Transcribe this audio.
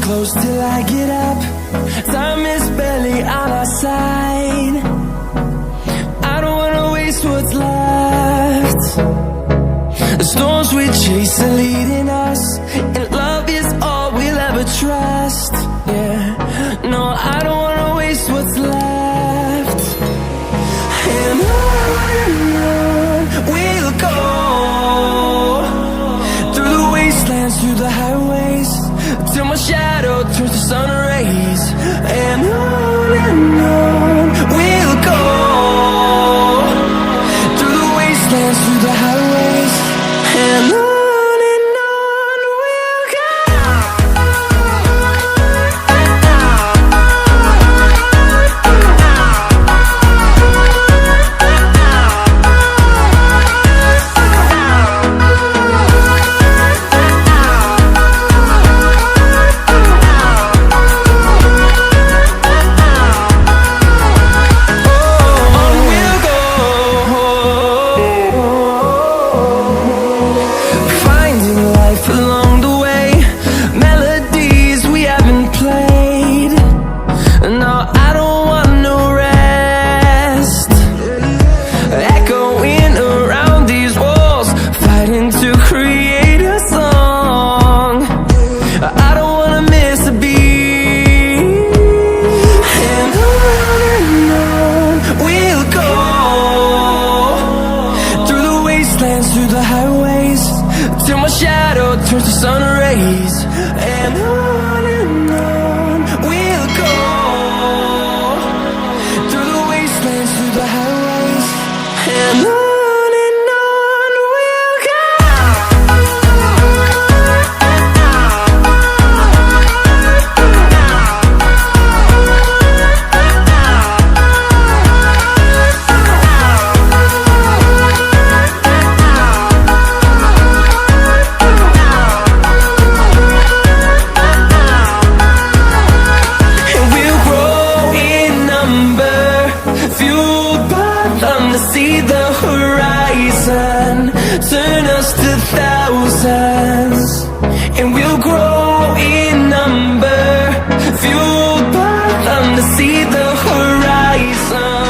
close till I get up. Time is barely on our side. I don't wanna waste what's left. The storms we chase are leading us, and love is all we'll ever trust. Yeah, no, I don't wanna waste what's left. And on we'll go, through the wastelands, through the highways, till my shadow turns to sun rays. And on we'll go, through the wastelands, through the highways, and on we'll go. Along the way, melodies we haven't played. No, I don't want no rest. Echoing around these walls, fighting to create a song. I don't wanna miss a beat. And on we'll go, through the wastelands, through the highways, till my shadow turns to sun rays. And on we'll go, through the wastelands, through the highways, and on we'll go. See the horizon, turn us to thousands, and we'll grow in number, fueled by them to see the horizon.